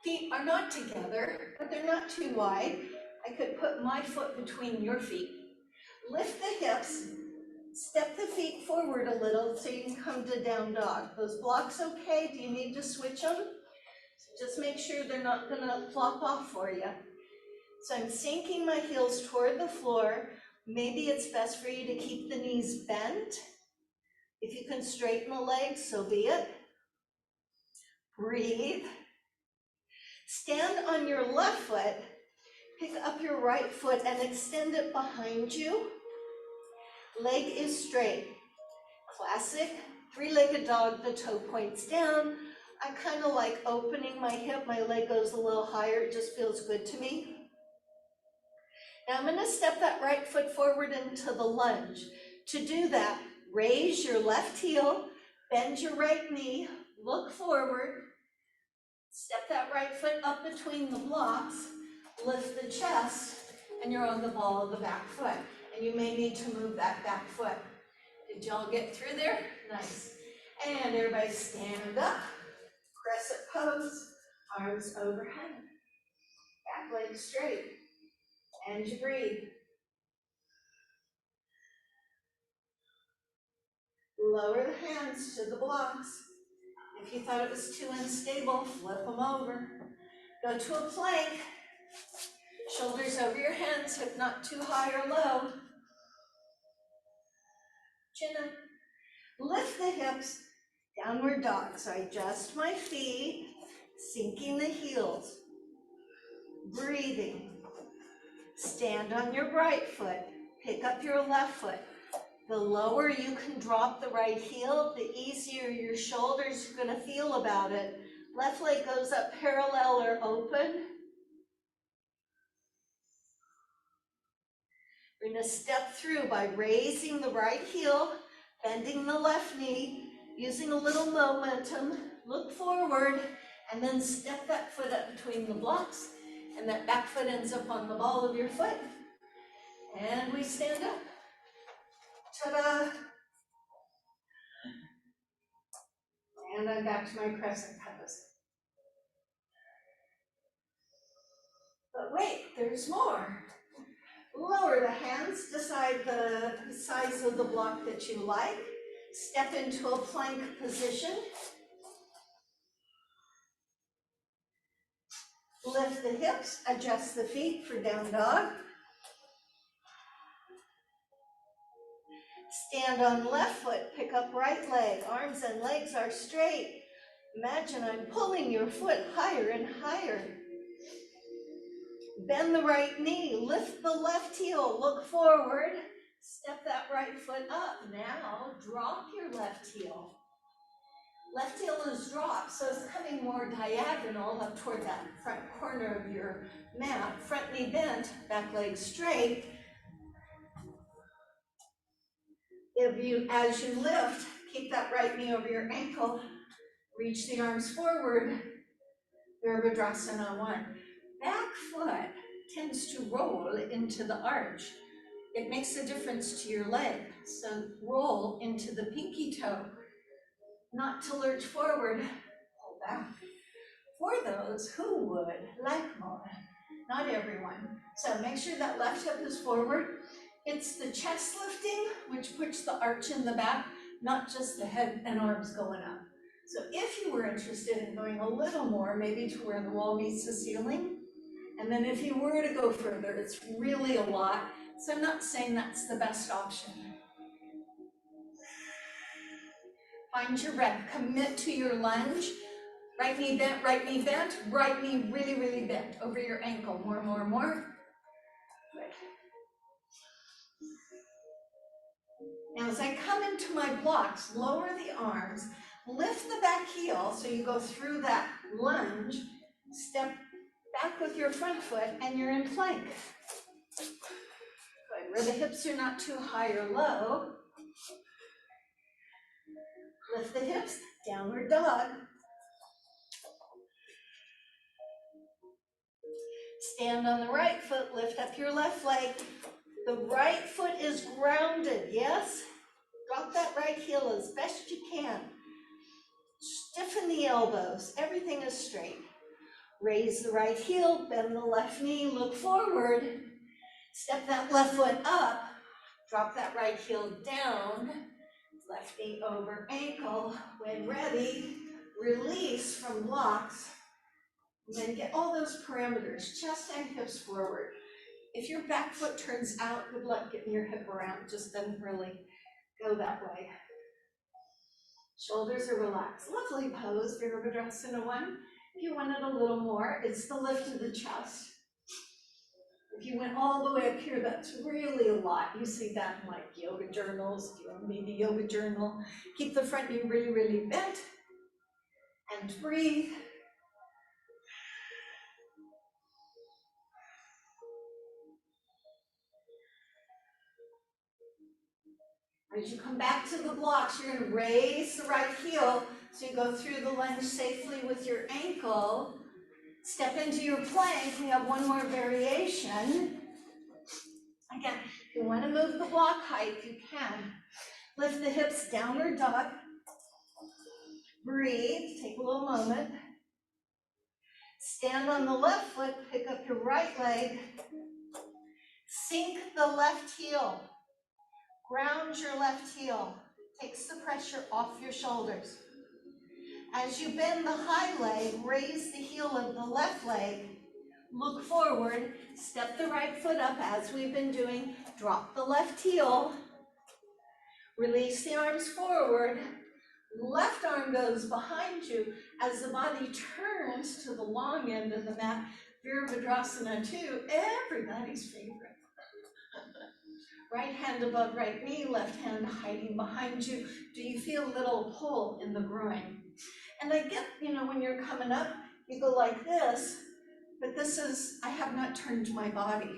Feet are not together, but they're not too wide. I could put my foot between your feet. Lift the hips, step the feet forward a little so you can come to down dog. Those blocks okay? Do you need to switch them? So just make sure they're not going to flop off for you. So I'm sinking my heels toward the floor. Maybe it's best for you to keep the knees bent. If you can straighten the legs, so be it. Breathe. Stand on your left foot. Pick up your right foot and extend it behind you. Leg is straight. Classic three-legged dog, the toe points down. I kind of like opening my hip. My leg goes a little higher. It just feels good to me. Now I'm going to step that right foot forward into the lunge. To do that, raise your left heel, bend your right knee, look forward, step that right foot up between the blocks, lift the chest, and you're on the ball of the back foot. And you may need to move that back foot. Did y'all get through there? Nice. And everybody stand up, crescent pose, arms overhead, back leg straight, and you breathe. Lower the hands to the blocks. If you thought it was too unstable, flip them over. Go to a plank. Shoulders over your hands, hip not too high or low. Chin up. Lift the hips, downward dog. So I adjust my feet, sinking the heels. Breathing. Stand on your right foot. pick up your left foot. The lower you can drop the right heel, the easier your shoulders are gonna feel about it. Left leg goes up parallel or open. We're gonna step through by raising the right heel, bending the left knee, using a little momentum, look forward, and then step that foot up between the blocks, and that back foot ends up on the ball of your foot. And we stand up. Ta-da! And I'm back to my crescent pose. But wait, there's more. Lower the hands, decide the size of the block that you like. Step into a plank position. Lift the hips, adjust the feet for down dog. Stand on left foot, pick up right leg. Arms and legs are straight. Imagine I'm pulling your foot higher and higher. Bend the right knee, lift the left heel, look forward. Step that right foot up. Now drop your left heel. Left heel is dropped, so it's coming more diagonal up toward that front corner of your mat. Front knee bent, back leg straight. As you lift, keep that right knee over your ankle. Reach the arms forward. Virabhadrasana 1. Back foot tends to roll into the arch. It makes a difference to your leg. So roll into the pinky toe. Not to lurch forward, pull back. For those who would like more, not everyone. So make sure that left hip is forward. It's the chest lifting, which puts the arch in the back, not just the head and arms going up. So if you were interested in going a little more, maybe to where the wall meets the ceiling, and then if you were to go further, it's really a lot. So I'm not saying that's the best option. Find your rep, commit to your lunge. Right knee bent, right knee bent, right knee really, really bent over your ankle. More, more, more. Good. Now as I come into my blocks, lower the arms, lift the back heel so you go through that lunge, step back with your front foot, and you're in plank. Good, where the hips are not too high or low. Lift the hips, downward dog. Stand on the right foot, lift up your left leg. The right foot is grounded, yes? Drop that right heel as best you can. Stiffen the elbows, everything is straight. Raise the right heel, bend the left knee, look forward. Step that left foot up, drop that right heel down. Left knee over ankle. When ready, release from blocks. And then get all those parameters, chest and hips forward. If your back foot turns out, good luck getting your hip around. Just doesn't really go that way. Shoulders are relaxed. Lovely pose, Virabhadrasana 1. If you wanted a little more, it's the lift of the chest. If you went all the way up here, that's really a lot. You see that in like yoga journals. If you want to read a yoga journal, keep the front knee really, really bent and breathe. As you come back to the blocks, you're going to raise the right heel so you go through the lunge safely with your ankle. Step into your plank. We have one more variation. Again, if you want to move the block height, you can. Lift the hips, downward dog. Breathe, take a little moment. Stand on the left foot, pick up your right leg. Sink the left heel. Ground your left heel. Takes the pressure off your shoulders. As you bend the high leg, raise the heel of the left leg. Look forward, step the right foot up as we've been doing. Drop the left heel. Release the arms forward. Left arm goes behind you as the body turns to the long end of the mat. Virabhadrasana 2, everybody's favorite. Right hand above right knee, left hand hiding behind you. Do you feel a little pull in the groin? And I get, when you're coming up, you go like this, but this is, I have not turned my body.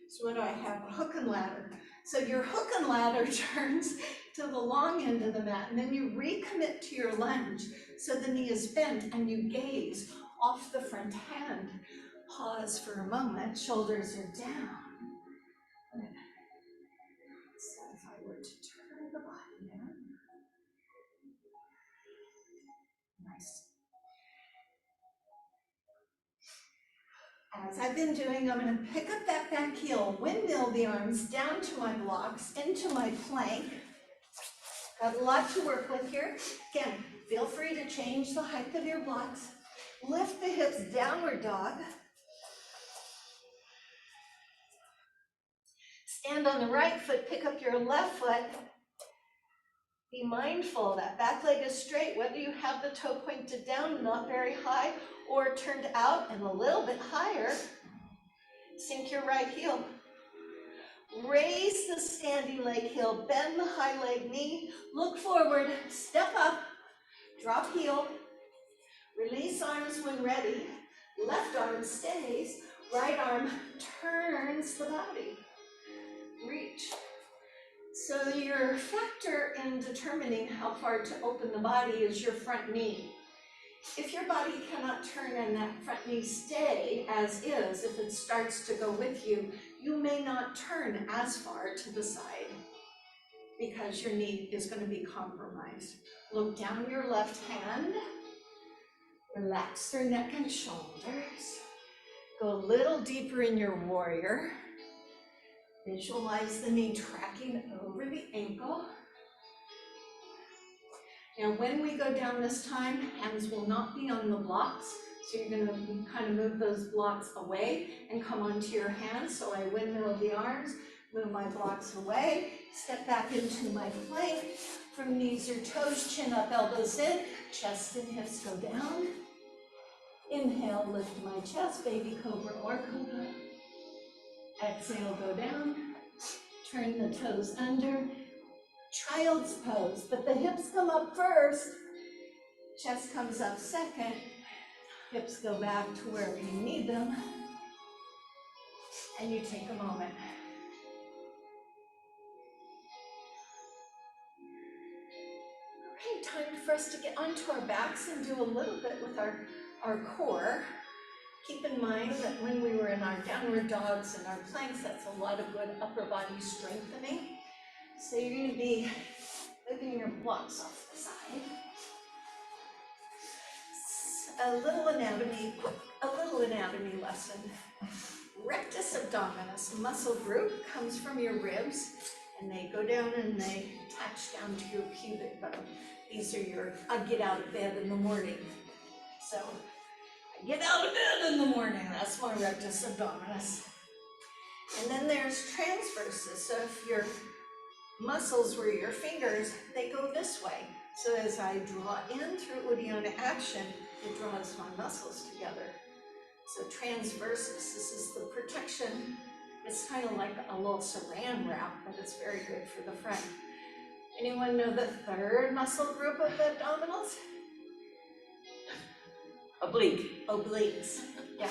So what do I have? A hook and ladder. So your hook and ladder turns to the long end of the mat, and then you recommit to your lunge. So the knee is bent and you gaze off the front hand. Pause for a moment, shoulders are down. So if I were to turn the body down, nice. As I've been doing, I'm going to pick up that back heel, windmill the arms down to my blocks, into my plank. Got a lot to work with here. Again, feel free to change the height of your blocks. Lift the hips, downward dog. Stand on the right foot, pick up your left foot. Be mindful that back leg is straight, whether you have the toe pointed down, not very high, or turned out and a little bit higher. Sink your right heel. Raise the standing leg heel, bend the high leg knee, look forward, step up, drop heel, release arms when ready. Left arm stays, right arm turns the body. Reach. So your factor in determining how far to open the body is your front knee. If your body cannot turn and that front knee stay as is, if it starts to go with you, you may not turn as far to the side because your knee is going to be compromised. Look down your left hand, relax your neck and shoulders. Go a little deeper in your warrior. Visualize the knee tracking over the ankle. Now when we go down this time, hands will not be on the blocks, so you're going to kind of move those blocks away and come onto your hands. So I windmill the arms, move my blocks away, step back into my plank, from knees or toes, chin up, elbows in, chest and hips go down. Inhale, lift my chest, baby cobra or cobra. Exhale, go down, turn the toes under. Child's pose, but the hips come up first, chest comes up second, hips go back to wherever you need them, and you take a moment. Okay, time for us to get onto our backs and do a little bit with our core. Keep in mind that when we were in our downward dogs and our planks, that's a lot of good upper body strengthening. So you're going to be moving your blocks off the side. A little anatomy lesson. Rectus abdominis muscle group comes from your ribs, and they go down and they attach down to your pubic bone. These are your, I get out of bed in the morning. So, I get out of bed in the morning, that's my rectus abdominis. And then there's transverses, so if your muscles were your fingers, they go this way. So as I draw in through Uddiyana action, it draws my muscles together. So transversus, this is the protection. It's kind of like a little saran wrap, but it's very good for the front. Anyone know the third muscle group of the abdominals? Oblique. Obliques, yeah.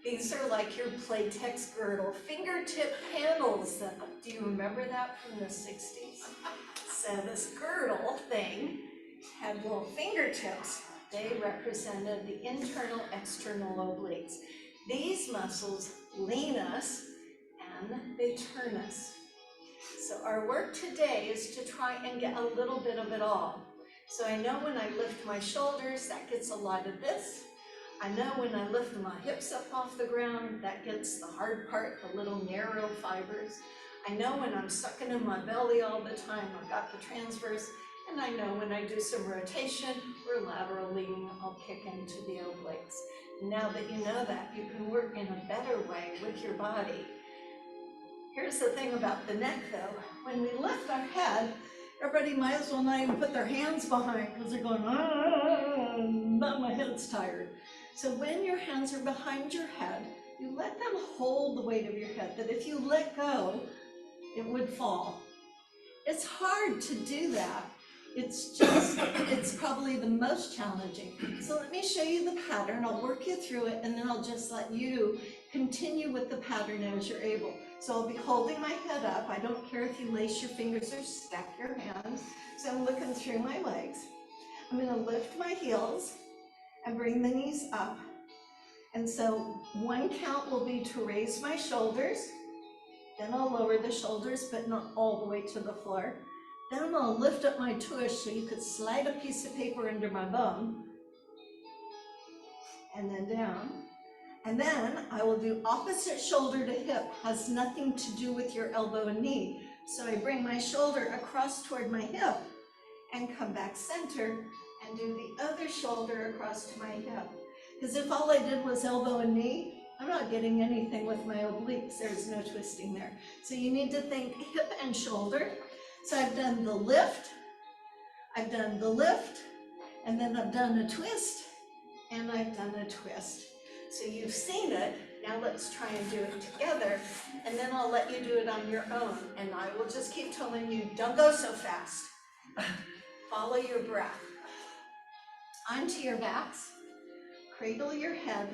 These are like your Playtex girdle, fingertip handles. Do you remember that from the 60s? So this girdle thing had little fingertips. They represented the internal, external obliques. These muscles lean us and they turn us. So our work today is to try and get a little bit of it all. So I know when I lift my shoulders, that gets a lot of this. I know when I lift my hips up off the ground, that gets the hard part, the little narrow fibers. I know when I'm sucking in my belly all the time, I've got the transverse. And I know when I do some rotation or lateral leaning, I'll kick into the obliques. Now that you know that, you can work in a better way with your body. Here's the thing about the neck though. When we lift our head, everybody might as well not even put their hands behind because they're going, now my head's tired. So when your hands are behind your head, you let them hold the weight of your head, that if you let go, it would fall. It's hard to do that. It's probably the most challenging. So let me show you the pattern. I'll work you through it, and then I'll just let you continue with the pattern as you're able. So I'll be holding my head up. I don't care if you lace your fingers or stack your hands. So I'm looking through my legs. I'm gonna lift my heels and bring the knees up. And so one count will be to raise my shoulders. Then I'll lower the shoulders, but not all the way to the floor. Then I'll lift up my tush so you could slide a piece of paper under my bum. And then down. And then I will do opposite shoulder to hip. Has nothing to do with your elbow and knee. So I bring my shoulder across toward my hip and come back center and do the other shoulder across to my hip. Because if all I did was elbow and knee, I'm not getting anything with my obliques. There's no twisting there. So you need to think hip and shoulder. So I've done the lift, and then I've done a twist, and I've done a twist. So you've seen it. Now let's try and do it together, and then I'll let you do it on your own. And I will just keep telling you, don't go so fast. Follow your breath. Onto your backs, cradle your head,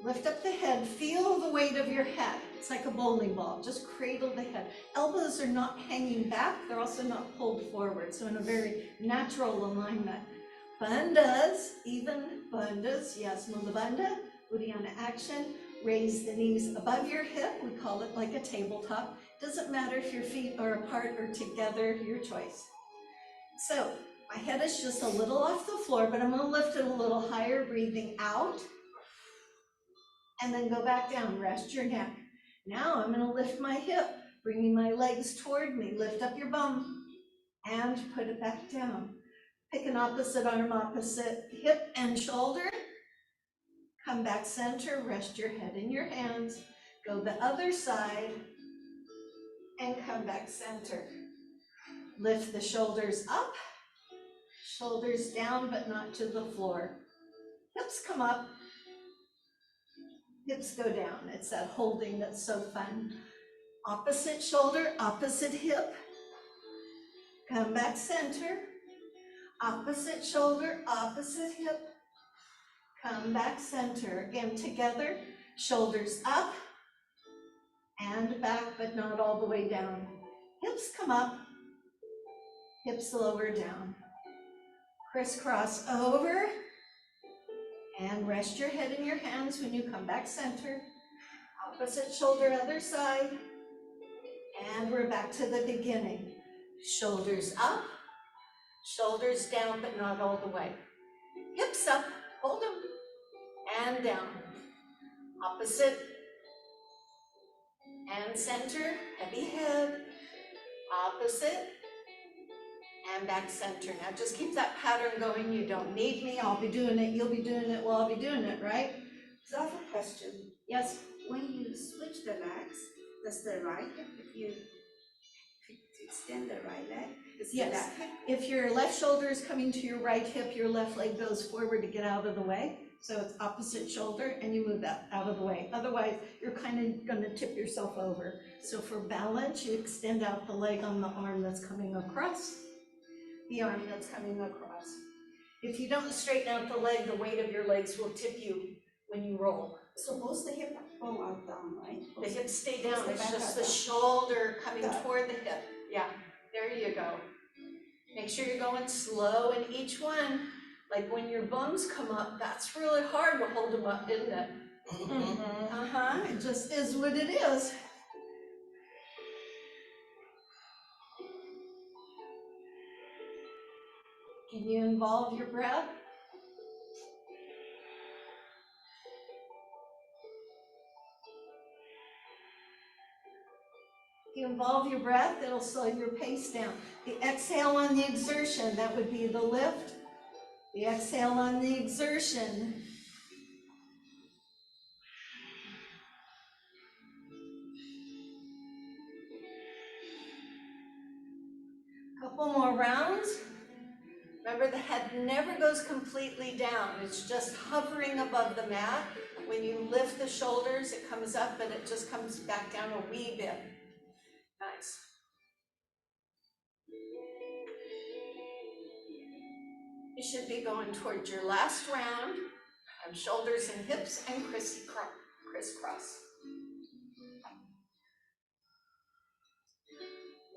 lift up the head, feel the weight of your head. It's like a bowling ball, just cradle the head. Elbows are not hanging back, they're also not pulled forward, so in a very natural alignment. Bandhas, even bandhas, yes, Mula Bandha, Uddiyana action. Raise the knees above your hip, we call it like a tabletop. Doesn't matter if your feet are apart or together, your choice. So, my head is just a little off the floor, but I'm gonna lift it a little higher, breathing out. And then go back down, rest your neck. Now I'm gonna lift my hip, bringing my legs toward me, lift up your bum, and put it back down. Pick an opposite arm, opposite hip and shoulder. Come back center, rest your head in your hands. Go the other side, and come back center. Lift the shoulders up, shoulders down, but not to the floor. Hips come up, hips go down. It's that holding that's so fun. Opposite shoulder, opposite hip. Come back center. Opposite shoulder, opposite hip. Come back center. Again, together, shoulders up and back, but not all the way down. Hips come up, hips lower down. Crisscross over and rest your head in your hands when you come back center. Opposite shoulder, other side. And we're back to the beginning. Shoulders up, shoulders down, but not all the way. Hips up, hold them, and down. Opposite and center, heavy head. Opposite and back center. Now just keep that pattern going. You don't need me. I'll be doing it. You'll be doing it. We'll all be doing it, right? So I have a question. Yes? When you switch the legs, does the right hip, if you extend the right leg, is the Yes. left hip? If your left shoulder is coming to your right hip, your left leg goes forward to get out of the way. So it's opposite shoulder and you move that out of the way. Otherwise, you're kind of going to tip yourself over. So for balance, you extend out the leg on the arm that's coming across, the arm that's coming across. If you don't straighten out the leg, the weight of your legs will tip you when you roll. So both the hip go out down, right? The hips stay down, Both the it's back just out the down. shoulder coming Got it. toward the hip. Yeah, there you go. Make sure you're going slow in each one. Like when your bums come up, that's really hard to hold them up, isn't it? It just is what it is. Can you involve your breath? If you involve your breath, it'll slow your pace down. The exhale on the exertion, that would be the lift. The exhale on the exertion. Couple more rounds. Remember, the head never goes completely down. It's just hovering above the mat. When you lift the shoulders, it comes up, but it just comes back down a wee bit. Nice. You should be going towards your last round of shoulders and hips and crisscross.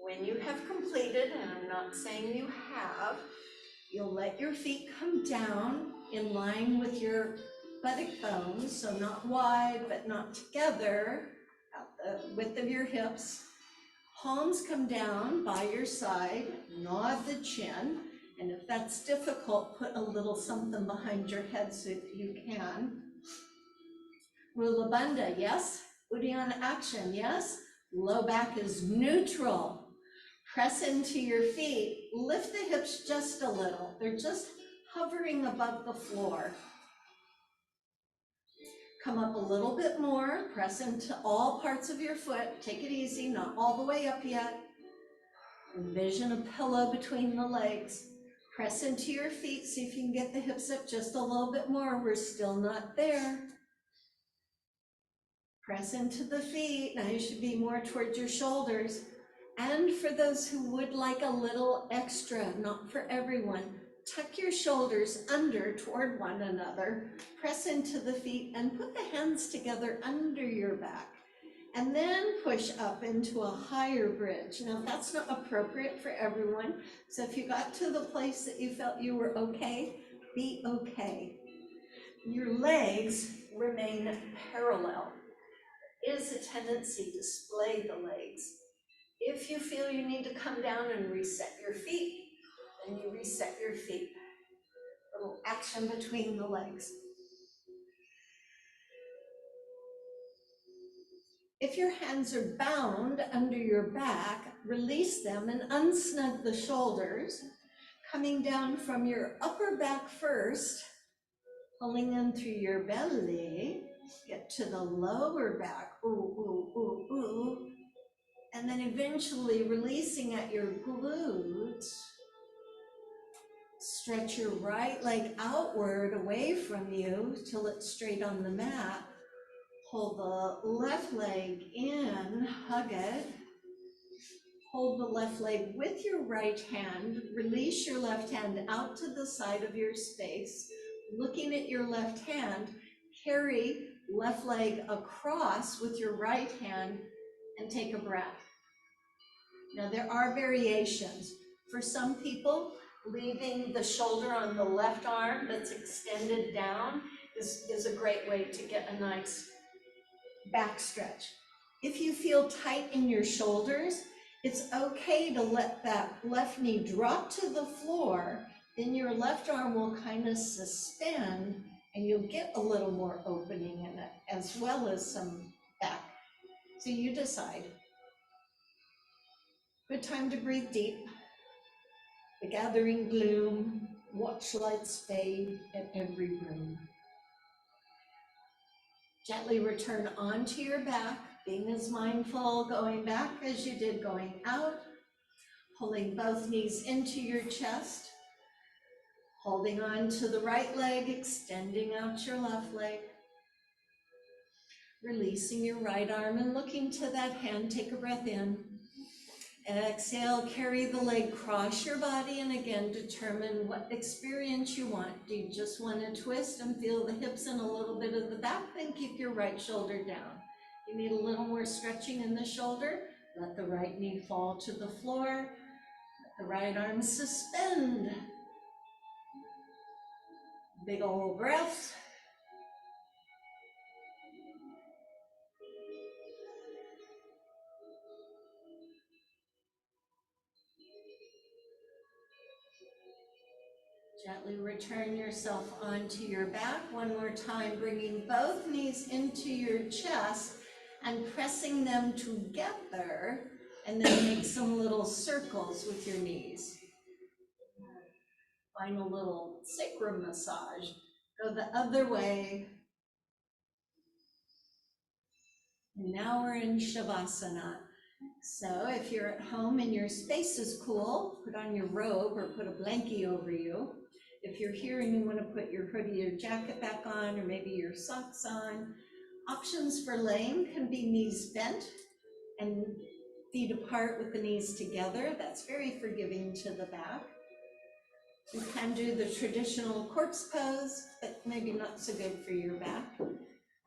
When you have completed, and I'm not saying you have, you'll let your feet come down in line with your buttock bones, so not wide, but not together, out the width of your hips. Palms come down by your side, nod the chin, and if that's difficult, put a little something behind your head so that you can. Mula Bandha, yes. Uddiyana action, yes. Low back is neutral. Press into your feet. Lift the hips just a little. They're just hovering above the floor. Come up a little bit more. Press into all parts of your foot. Take it easy, not all the way up yet. Envision a pillow between the legs. Press into your feet. See if you can get the hips up just a little bit more. We're still not there. Press into the feet. Now you should be more towards your shoulders. And for those who would like a little extra, not for everyone, tuck your shoulders under toward one another. Press into the feet and put the hands together under your back. And then push up into a higher bridge. Now that's not appropriate for everyone. So if you got to the place that you felt you were okay, be okay. Your legs remain parallel. There is a tendency to splay the legs. If you feel you need to come down and reset your feet, then you reset your feet. A little action between the legs. If your hands are bound under your back, release them and unsnug the shoulders, coming down from your upper back first, pulling in through your belly, get to the lower back, ooh, ooh, ooh, ooh, and then eventually releasing at your glutes. Stretch your right leg outward away from you till it's straight on the mat. Pull the left leg in, hug it. Hold the left leg with your right hand. Release your left hand out to the side of your space. Looking at your left hand, carry left leg across with your right hand and take a breath. Now there are variations. For some people, leaving the shoulder on the left arm that's extended down is a great way to get a nice back stretch. If you feel tight in your shoulders, it's okay to let that left knee drop to the floor, then your left arm will kind of suspend and you'll get a little more opening in it, as well as some back. So you decide. Good time to breathe deep. The gathering gloom, watch lights fade at every room. Gently return onto your back, being as mindful going back as you did going out, pulling both knees into your chest, holding on to the right leg, extending out your left leg, releasing your right arm and looking to that hand. Take a breath in. Exhale, carry the leg, cross your body, and again, determine what experience you want. Do you just want to twist and feel the hips and a little bit of the back? Then keep your right shoulder down. You need a little more stretching in the shoulder. Let the right knee fall to the floor. Let the right arm suspend. Big old breath. Gently return yourself onto your back. One more time, bringing both knees into your chest and pressing them together, and then make some little circles with your knees. Find a little sacrum massage. Go the other way. And now we're in Shavasana. So if you're at home and your space is cool, put on your robe or put a blankie over you. If you're here and you want to put your hoodie or jacket back on, or maybe your socks on, options for laying can be knees bent and feet apart with the knees together. That's very forgiving to the back. You can do the traditional corpse pose, but maybe not so good for your back.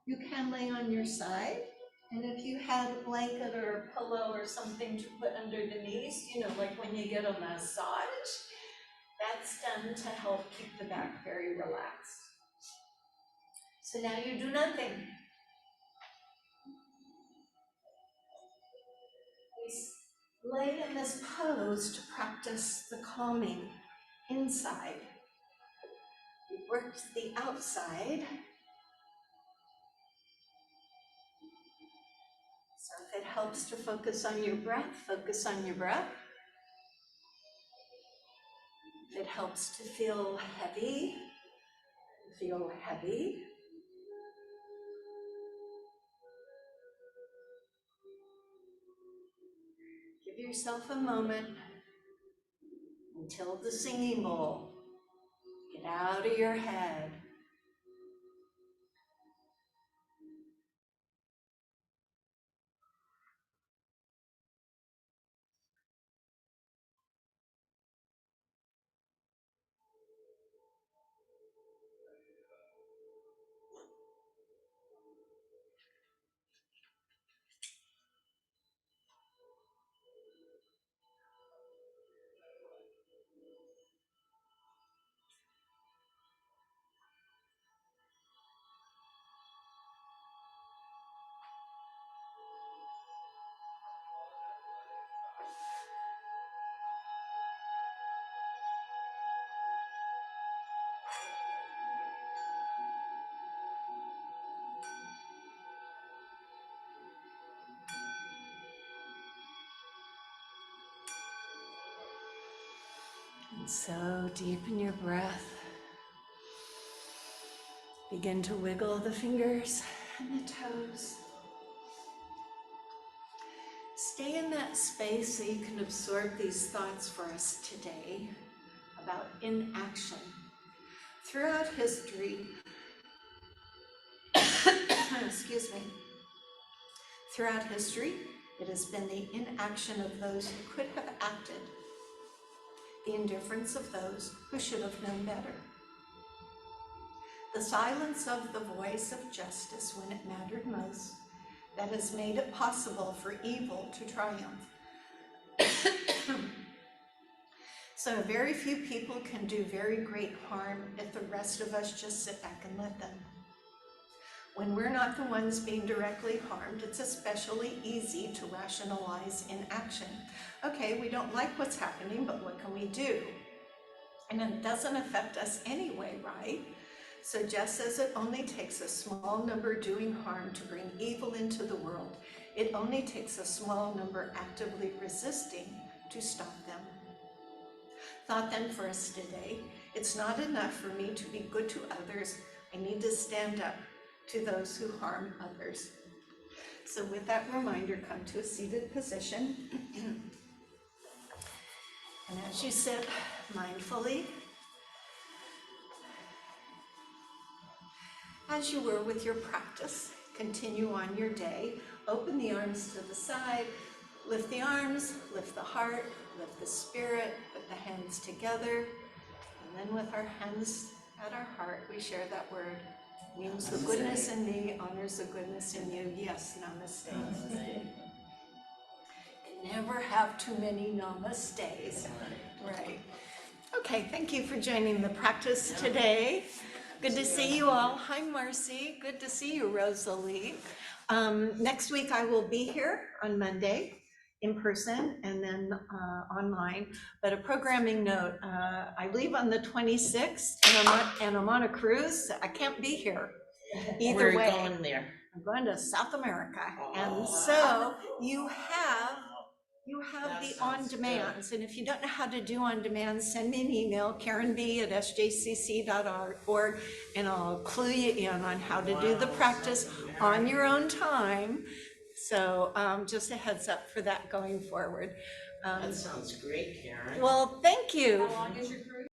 You can lay on your side, and if you had a blanket or a pillow or something to put under the knees, you know, like when you get a massage, that's done to help keep the back very relaxed. So now you do nothing. We lay in this pose to practice the calming inside. We work the outside. So if it helps to focus on your breath, focus on your breath. If it helps to feel heavy, feel heavy. Give yourself a moment until the singing bowl. Get out of your head. And so deepen your breath. Begin to wiggle the fingers and the toes. Stay in that space so you can absorb these thoughts for us today about inaction. Throughout history, excuse me, throughout history, it has been the inaction of those who could have acted, the indifference of those who should have known better, the silence of the voice of justice when it mattered most, that has made it possible for evil to triumph. So very few people can do very great harm if the rest of us just sit back and let them. When we're not the ones being directly harmed, it's especially easy to rationalize inaction. Okay, we don't like what's happening, but what can we do? And it doesn't affect us anyway, right? So just as it only takes a small number doing harm to bring evil into the world, it only takes a small number actively resisting to stop them. Thought then for us today, it's not enough for me to be good to others. I need to stand up to those who harm others. So with that reminder, come to a seated position. And as you sit mindfully, as you were with your practice, continue on your day. Open the arms to the side, lift the arms, lift the heart, lift the spirit, put the hands together. And then with our hands at our heart, we share that word. Means the goodness in me honors the goodness in you. Yes, namaste. Namaste. You never have too many namastes. Right. Okay, thank you for joining the practice today. Good to see you all. Hi, Marcy. Good to see you, Rosalie. Next week I will be here on Monday in person and then online. But a programming note, I leave on the 26th and I'm on a cruise. I can't be here either way. We're going there. I'm going to South America. And so you have the on-demands, and if you don't know how to do on-demand, send me an email, karenb@sjcc.org, and I'll clue you in on how to do the practice on your own time. So just a heads up for that going forward. That sounds great, Karen. Well, thank you. How long is your cruise?